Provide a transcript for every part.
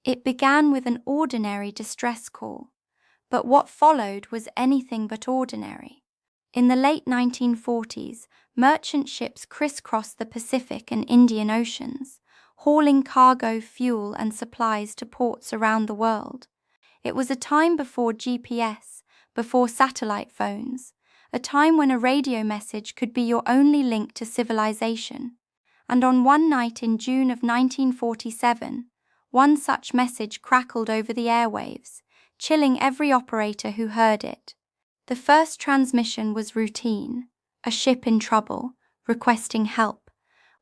It began with an ordinary distress call, but what followed was anything but ordinary. In the late 1940s, merchant ships crisscrossed the Pacific and Indian Oceans, hauling cargo, fuel, and supplies to ports around the world. It was a time before GPS, before satellite phones, a time when a radio message could be your only link to civilization. And on one night in June of 1947, one such message crackled over the airwaves, chilling every operator who heard it. The first transmission was routine, a ship in trouble, requesting help.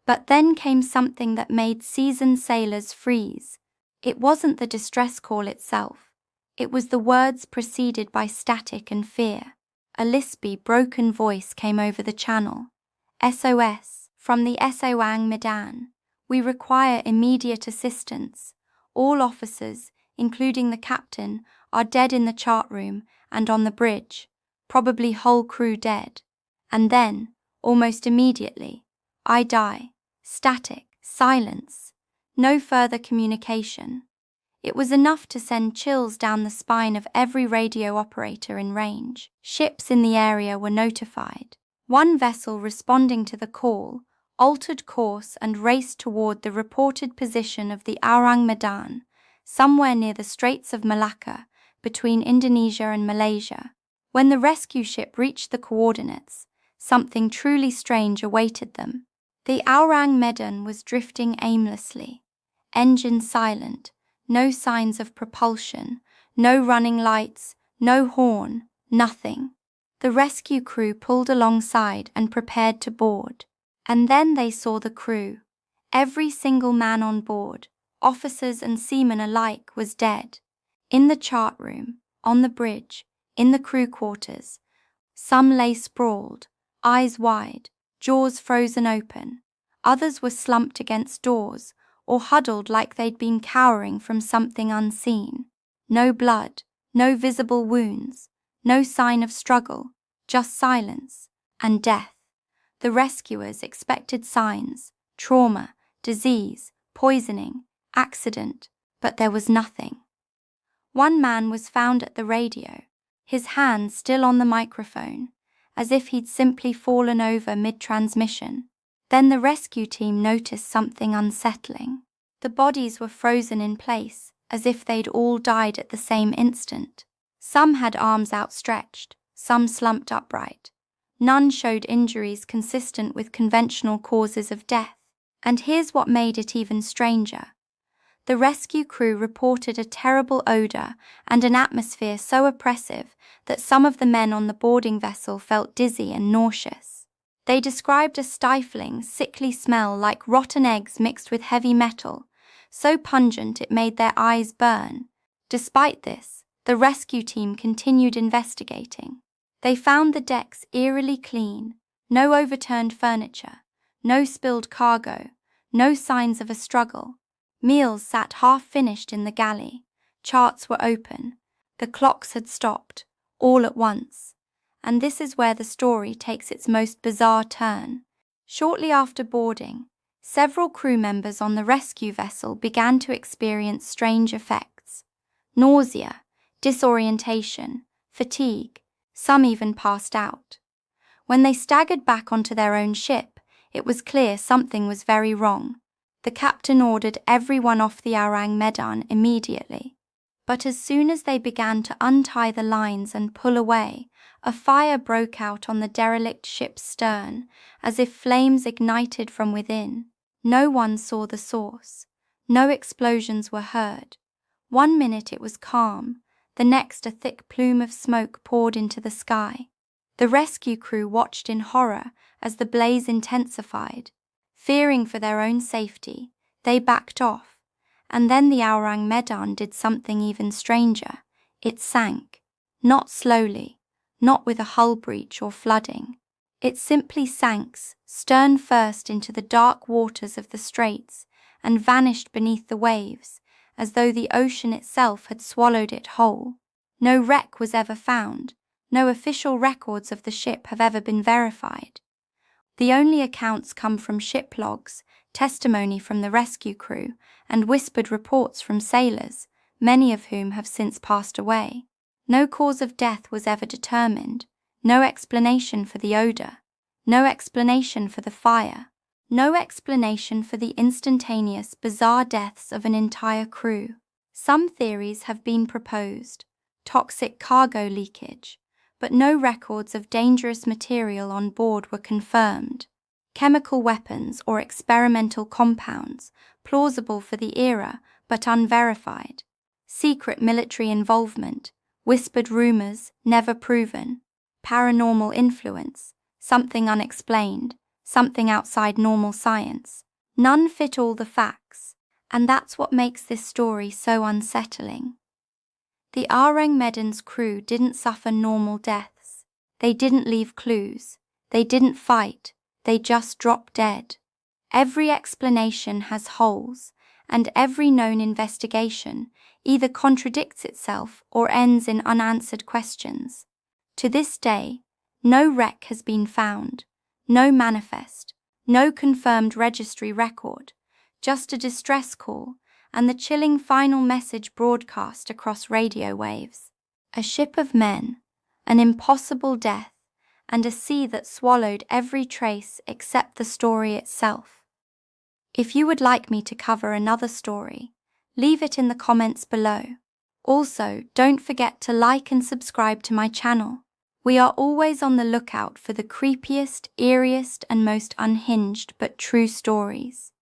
But then came something that made seasoned sailors freeze. It wasn't the distress call itself. It was the words preceded by static and fear. A lispy, broken voice came over the channel. SOS, from the Esewang Medan. We require immediate assistance. All officers, including the captain, are dead in the chart room and on the bridge, probably whole crew dead. And then, almost immediately, I die. Static, silence, no further communication. It was enough to send chills down the spine of every radio operator in range. Ships in the area were notified. One vessel responding to the call altered course and raced toward the reported position of the Aurang Medan, somewhere near the Straits of Malacca, between Indonesia and Malaysia. When the rescue ship reached the coordinates, something truly strange awaited them. The Aurang Medan was drifting aimlessly, engine silent, no signs of propulsion, no running lights, no horn, nothing. The rescue crew pulled alongside and prepared to board. And then they saw the crew. Every single man on board, officers and seamen alike, was dead. In the chart room, on the bridge, in the crew quarters. Some lay sprawled, eyes wide, jaws frozen open. Others were slumped against doors or huddled like they'd been cowering from something unseen. No blood, no visible wounds, no sign of struggle, just silence and death. The rescuers expected signs, trauma, disease, poisoning, accident, but there was nothing. One man was found at the radio, his hand still on the microphone, as if he'd simply fallen over mid-transmission. Then the rescue team noticed something unsettling. The bodies were frozen in place, as if they'd all died at the same instant. Some had arms outstretched, some slumped upright. None showed injuries consistent with conventional causes of death. And here's what made it even stranger. The rescue crew reported a terrible odor and an atmosphere so oppressive that some of the men on the boarding vessel felt dizzy and nauseous. They described a stifling, sickly smell like rotten eggs mixed with heavy metal, so pungent it made their eyes burn. Despite this, the rescue team continued investigating. They found the decks eerily clean, no overturned furniture, no spilled cargo, no signs of a struggle. Meals sat half-finished in the galley, charts were open, the clocks had stopped, all at once. And this is where the story takes its most bizarre turn. Shortly after boarding, several crew members on the rescue vessel began to experience strange effects. Nausea, disorientation, fatigue, some even passed out. When they staggered back onto their own ship, it was clear something was very wrong. The captain ordered everyone off the Aurang Medan immediately. But as soon as they began to untie the lines and pull away, a fire broke out on the derelict ship's stern, as if flames ignited from within. No one saw the source. No explosions were heard. 1 minute it was calm, the next a thick plume of smoke poured into the sky. The rescue crew watched in horror as the blaze intensified. Fearing for their own safety, they backed off, and then the Aurang Medan did something even stranger. It sank, not slowly, not with a hull breach or flooding. It simply sank, stern first, into the dark waters of the straits and vanished beneath the waves, as though the ocean itself had swallowed it whole. No wreck was ever found. No official records of the ship have ever been verified. The only accounts come from ship logs, testimony from the rescue crew, and whispered reports from sailors, many of whom have since passed away. No cause of death was ever determined, no explanation for the odor, no explanation for the fire, no explanation for the instantaneous, bizarre deaths of an entire crew. Some theories have been proposed: toxic cargo leakage, but no records of dangerous material on board were confirmed. Chemical weapons or experimental compounds, plausible for the era but unverified. Secret military involvement, whispered rumors, never proven. Paranormal influence, something unexplained, something outside normal science. None fit all the facts, and that's what makes this story so unsettling. The Arang Medan's crew didn't suffer normal deaths. They didn't leave clues. They didn't fight. They just dropped dead. Every explanation has holes, and every known investigation either contradicts itself or ends in unanswered questions. To this day, no wreck has been found, no manifest, no confirmed registry record, just a distress call and the chilling final message broadcast across radio waves. A ship of men, an impossible death, and a sea that swallowed every trace except the story itself. If you would like me to cover another story, leave it in the comments below. Also, don't forget to like and subscribe to my channel. We are always on the lookout for the creepiest, eeriest, and most unhinged but true stories.